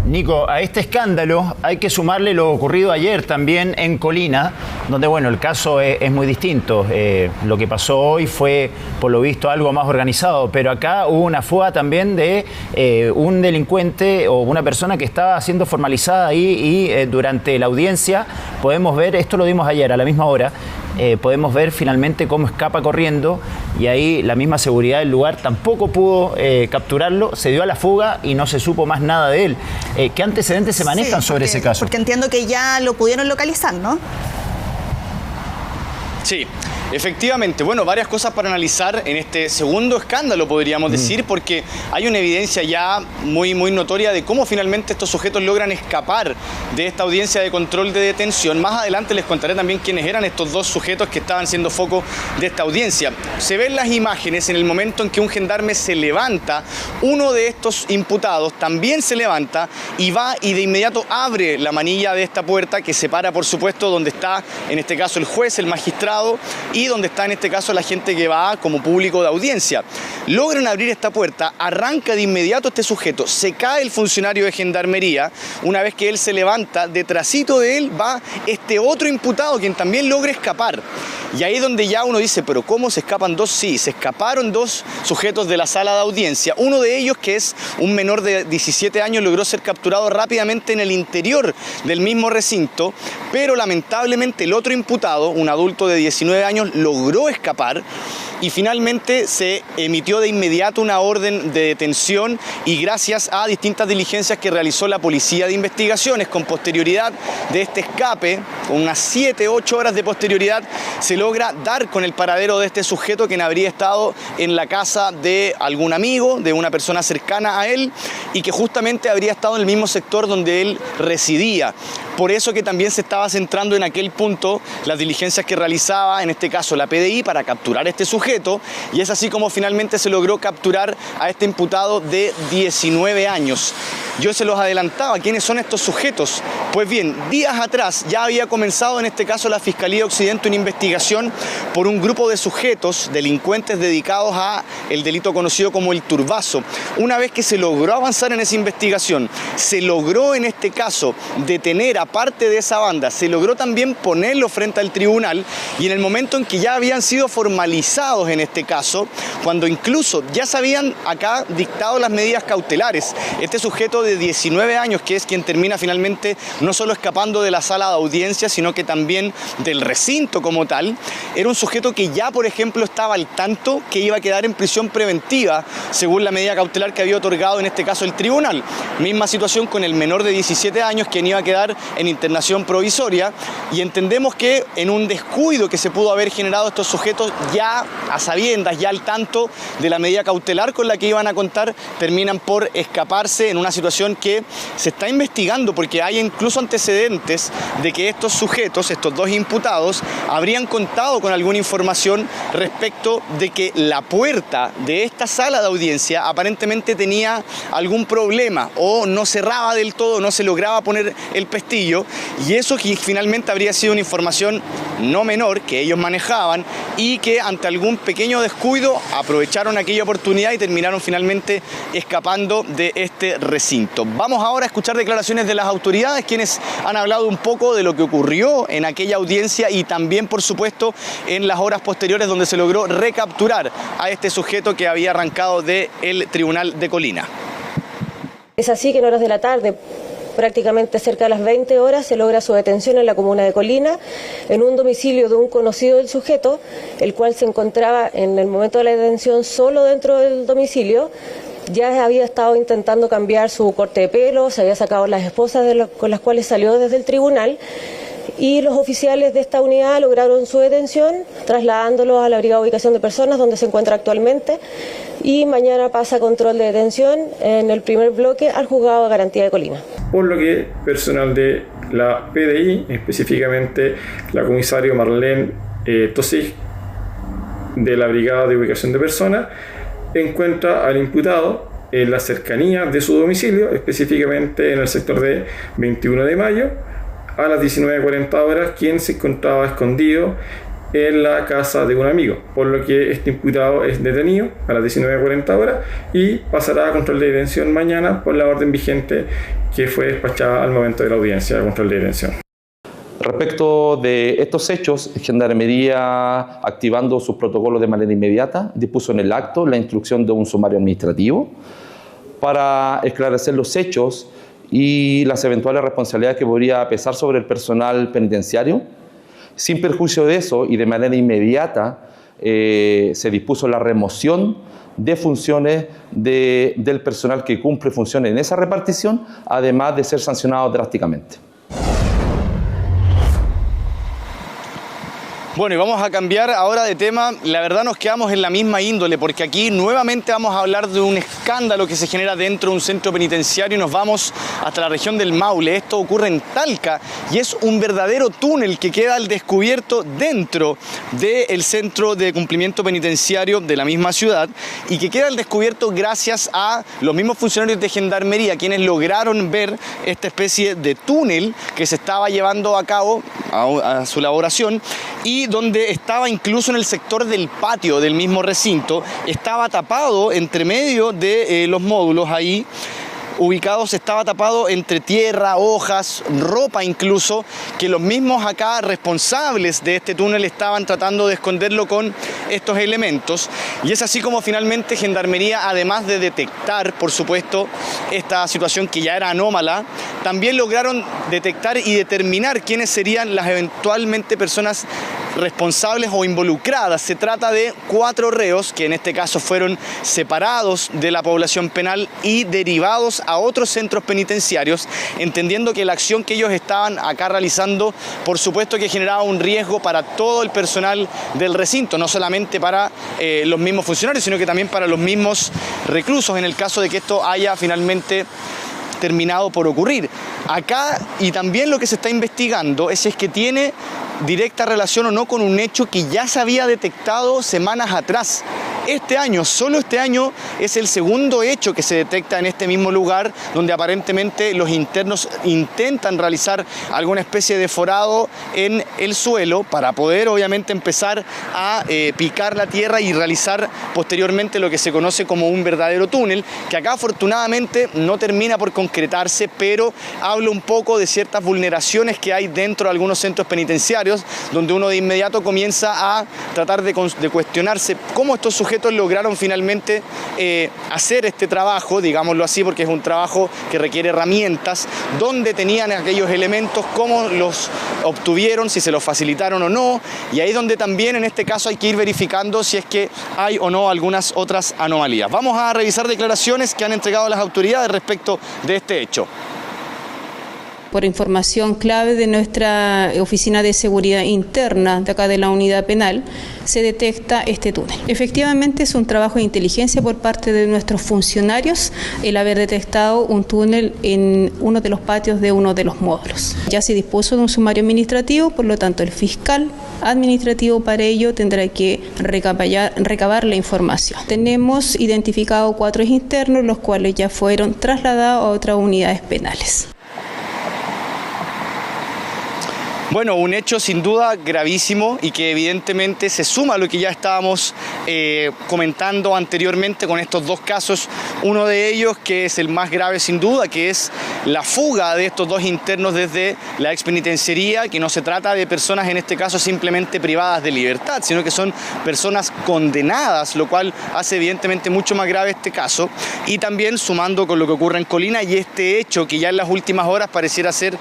Nico, a este escándalo hay que sumarle lo ocurrido ayer también en Colina, donde, bueno, el caso es muy distinto. Lo que pasó hoy fue, por lo visto, algo más organizado, pero acá hubo una fuga también de un delincuente o una persona que estaba siendo formalizada ahí y durante la audiencia podemos ver, esto lo dimos ayer a la misma hora, podemos ver finalmente cómo escapa corriendo y ahí la misma seguridad del lugar tampoco pudo capturarlo, se dio a la fuga y no se supo más nada de él. ¿Qué antecedentes se manejan sobre ese caso? Porque entiendo que ya lo pudieron localizar, ¿no? Sí, efectivamente. Bueno, varias cosas para analizar en este segundo escándalo, podríamos decir, porque hay una evidencia ya muy notoria de cómo finalmente estos sujetos logran escapar de esta audiencia de control de detención. Más adelante les contaré también quiénes eran estos dos sujetos que estaban siendo foco de esta audiencia. Se ven las imágenes en el momento en que un gendarme se levanta, uno de estos imputados también se levanta y va y de inmediato abre la manilla de esta puerta que separa, por supuesto, donde está en este caso el juez, el magistrado, y donde está en este caso la gente que va como público de audiencia. Logran abrir esta puerta, arranca de inmediato este sujeto, se cae el funcionario de gendarmería, una vez que él se levanta, detrásito de él va este otro imputado quien también logra escapar. Y ahí es donde ya uno dice, pero ¿cómo se escapan dos? Sí, se escaparon dos sujetos de la sala de audiencia. Uno de ellos, que es un menor de 17 años, logró ser capturado rápidamente en el interior del mismo recinto, pero lamentablemente el otro imputado, un adulto de 19 años, logró escapar y finalmente se emitió de inmediato una orden de detención y gracias a distintas diligencias que realizó la Policía de Investigaciones con posterioridad de este escape, con unas 7-8 horas de posterioridad, se logra dar con el paradero de este sujeto quien habría estado en la casa de algún amigo, de una persona cercana a él y que justamente habría estado en el mismo sector donde él residía. Por eso que también se estaba centrando en aquel punto las diligencias que realizaba, en este caso la PDI, para capturar a este sujeto, y es así como finalmente se logró capturar a este imputado de 19 años. Yo se los adelantaba, ¿quiénes son estos sujetos? Pues bien, días atrás ya había comenzado en este caso la Fiscalía de Occidente una investigación por un grupo de sujetos, delincuentes dedicados a el delito conocido como el turbazo. Una vez que se logró avanzar en esa investigación, se logró en este caso detener a parte de esa banda, se logró también ponerlo frente al tribunal y en el momento en que ya habían sido formalizados en este caso, cuando incluso ya se habían acá dictado las medidas cautelares, este sujeto de 19 años, que es quien termina finalmente no solo escapando de la sala de audiencia, sino que también del recinto como tal, era un sujeto que ya, por ejemplo, estaba al tanto que iba a quedar en prisión preventiva, según la medida cautelar que había otorgado en este caso el tribunal. Misma situación con el menor de 17 años, quien iba a quedar en internación provisoria, y entendemos que en un descuido que se pudo haber generado estos sujetos ya a sabiendas, ya al tanto de la medida cautelar con la que iban a contar, terminan por escaparse en una situación que se está investigando porque hay incluso antecedentes de que estos sujetos, estos dos imputados, habrían contado con alguna información respecto de que la puerta de esta sala de audiencia aparentemente tenía algún problema o no cerraba del todo, no se lograba poner el pestillo, y eso que finalmente habría sido una información no menor que ellos manejaban y que ante algún pequeño descuido aprovecharon aquella oportunidad y terminaron finalmente escapando de este recinto. Vamos ahora a escuchar declaraciones de las autoridades, quienes han hablado un poco de lo que ocurrió en aquella audiencia y también, por supuesto, en las horas posteriores donde se logró recapturar a este sujeto que había arrancado del Tribunal de Colina. Es así que en horas de la tarde, prácticamente cerca de las 20 horas, se logra su detención en la comuna de Colina, en un domicilio de un conocido del sujeto, el cual se encontraba en el momento de la detención solo dentro del domicilio. Ya había estado intentando cambiar su corte de pelo, se había sacado las esposas con las cuales salió desde el tribunal, y los oficiales de esta unidad lograron su detención, trasladándolo a la Brigada de Ubicación de Personas, donde se encuentra actualmente, y mañana pasa a control de detención en el primer bloque al Juzgado de Garantía de Colina. Por lo que personal de la PDI, específicamente la comisario Marlene Tosig, de la Brigada de Ubicación de Personas, encuentra al imputado en la cercanía de su domicilio, específicamente en el sector de 21 de mayo, a las 19:40 horas, quien se encontraba escondido en la casa de un amigo, por lo que este imputado es detenido a las 19:40 horas y pasará a control de detención mañana por la orden vigente que fue despachada al momento de la audiencia de control de detención. Respecto de estos hechos, Gendarmería, activando sus protocolos de manera inmediata, dispuso en el acto la instrucción de un sumario administrativo para esclarecer los hechos y las eventuales responsabilidades que podría pesar sobre el personal penitenciario. Sin perjuicio de eso y de manera inmediata, se dispuso la remoción de funciones del personal que cumple funciones en esa repartición, además de ser sancionado drásticamente. Bueno, y vamos a cambiar ahora de tema. La verdad nos quedamos en la misma índole, porque aquí nuevamente vamos a hablar de un escándalo que se genera dentro de un centro penitenciario y nos vamos hasta la región del Maule. Esto ocurre en Talca y es un verdadero túnel que queda al descubierto dentro del centro de cumplimiento penitenciario de la misma ciudad y que queda al descubierto gracias a los mismos funcionarios de Gendarmería, quienes lograron ver esta especie de túnel que se estaba llevando a cabo a su elaboración y donde estaba incluso en el sector del patio del mismo recinto, estaba tapado entre medio de los módulos ahí ubicados, estaba tapado entre tierra, hojas, ropa incluso, que los mismos acá responsables de este túnel estaban tratando de esconderlo con estos elementos. Y es así como finalmente Gendarmería, además de detectar, por supuesto, esta situación que ya era anómala, también lograron detectar y determinar quiénes serían las eventualmente personas responsables o involucradas. Se trata de 4 reos que en este caso fueron separados de la población penal y derivados a otros centros penitenciarios, entendiendo que la acción que ellos estaban acá realizando, por supuesto que generaba un riesgo para todo el personal del recinto, no solamente para los mismos funcionarios, sino que también para los mismos reclusos, en el caso de que esto haya finalmente terminado por ocurrir. Acá, y también lo que se está investigando es si es que tiene directa relación o no con un hecho que ya se había detectado semanas atrás. Este año, solo este año, es el segundo hecho que se detecta en este mismo lugar, donde aparentemente los internos intentan realizar alguna especie de forado en el suelo para poder obviamente empezar a picar la tierra y realizar posteriormente lo que se conoce como un verdadero túnel, que acá afortunadamente no termina por concretarse, pero habla un poco de ciertas vulneraciones que hay dentro de algunos centros penitenciarios, donde uno de inmediato comienza a tratar de cuestionarse cómo estos sujetos lograron finalmente hacer este trabajo, digámoslo así, porque es un trabajo que requiere herramientas, dónde tenían aquellos elementos, cómo los obtuvieron, si se los facilitaron o no, y ahí es donde también en este caso hay que ir verificando si es que hay o no algunas otras anomalías. Vamos a revisar declaraciones que han entregado las autoridades respecto de este hecho. Por información clave de nuestra Oficina de Seguridad Interna, de acá de la Unidad Penal, se detecta este túnel. Efectivamente es un trabajo de inteligencia por parte de nuestros funcionarios el haber detectado un túnel en uno de los patios de uno de los módulos. Ya se dispuso de un sumario administrativo, por lo tanto el fiscal administrativo para ello tendrá que recabar la información. Tenemos identificado 4 internos, los cuales ya fueron trasladados a otras unidades penales. Bueno, un hecho sin duda gravísimo y que evidentemente se suma a lo que ya estábamos comentando anteriormente con estos 2 casos. Uno de ellos, que es el más grave sin duda, que es la fuga de estos 2 internos desde la expenitenciaría, que no se trata de personas en este caso simplemente privadas de libertad, sino que son personas condenadas, lo cual hace evidentemente mucho más grave este caso. Y también sumando con lo que ocurre en Colina y este hecho que ya en las últimas horas pareciera ser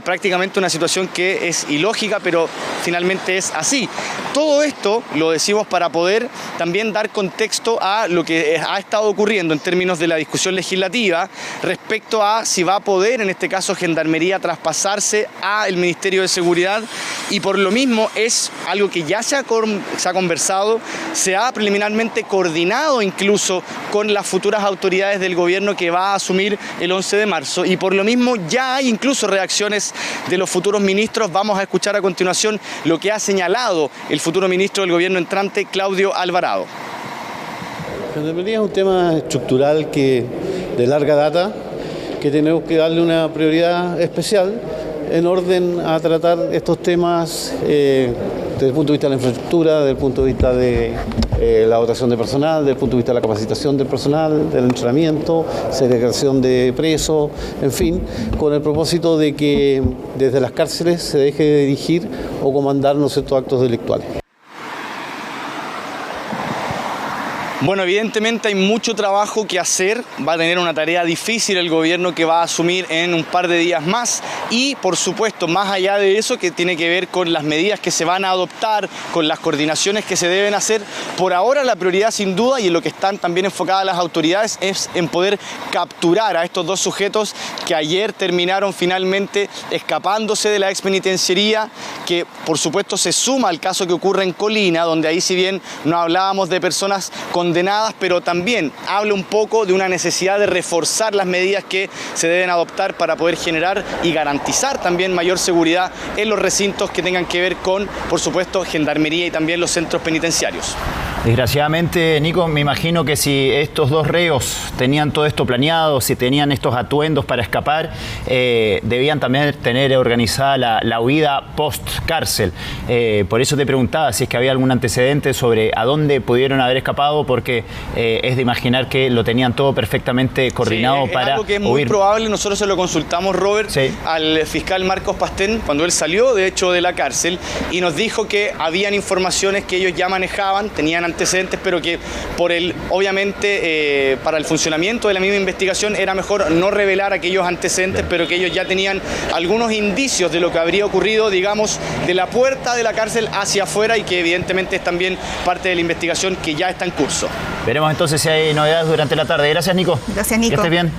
prácticamente una situación que es ilógica, pero finalmente es así. Todo esto lo decimos para poder también dar contexto a lo que ha estado ocurriendo en términos de la discusión legislativa respecto a si va a poder, en este caso Gendarmería, traspasarse al Ministerio de Seguridad, y por lo mismo es algo que ya se ha conversado, se ha preliminarmente coordinado incluso con las futuras autoridades del gobierno que va a asumir el 11 de marzo, y por lo mismo ya hay incluso reacciones de los futuros ministros. Vamos a escuchar a continuación lo que ha señalado el futuro ministro del gobierno entrante, Claudio Alvarado. Gendarmería es un tema estructural de larga data, que tenemos que darle una prioridad especial en orden a tratar estos temas desde el punto de vista de la infraestructura, desde el punto de vista de la dotación de personal, desde el punto de vista de la capacitación del personal, del entrenamiento, segregación de presos, en fin, con el propósito de que desde las cárceles se deje de dirigir o comandar, ¿no es cierto?, actos delictuales. Bueno, evidentemente hay mucho trabajo que hacer, va a tener una tarea difícil el gobierno que va a asumir en un par de días más y, por supuesto, más allá de eso, que tiene que ver con las medidas que se van a adoptar, con las coordinaciones que se deben hacer. Por ahora la prioridad, sin duda, y en lo que están también enfocadas las autoridades, es en poder capturar a estos dos sujetos que ayer terminaron finalmente escapándose de la expenitenciaría, que por supuesto se suma al caso que ocurre en Colina, donde ahí, si bien no hablábamos de personas condenadas, pero también habla un poco de una necesidad de reforzar las medidas que se deben adoptar para poder generar y garantizar también mayor seguridad en los recintos que tengan que ver con, por supuesto, gendarmería y también los centros penitenciarios. Desgraciadamente, Nico, me imagino que si estos dos reos tenían todo esto planeado, si tenían estos atuendos para escapar, debían también tener organizada la huida post-cárcel. Por eso te preguntaba si es que había algún antecedente sobre a dónde pudieron haber escapado, porque es de imaginar que lo tenían todo perfectamente coordinado para algo que es muy huir. Probable. Nosotros se lo consultamos, Robert, al fiscal Marcos Pastén, cuando él salió, de hecho, de la cárcel, y nos dijo que habían informaciones que ellos ya manejaban, tenían antecedentes, pero que obviamente para el funcionamiento de la misma investigación era mejor no revelar aquellos antecedentes, pero que ellos ya tenían algunos indicios de lo que habría ocurrido, digamos, de la puerta de la cárcel hacia afuera, y que evidentemente es también parte de la investigación que ya está en curso. Veremos entonces si hay novedades durante la tarde. Gracias, Nico. Gracias, Nico. Que estés bien.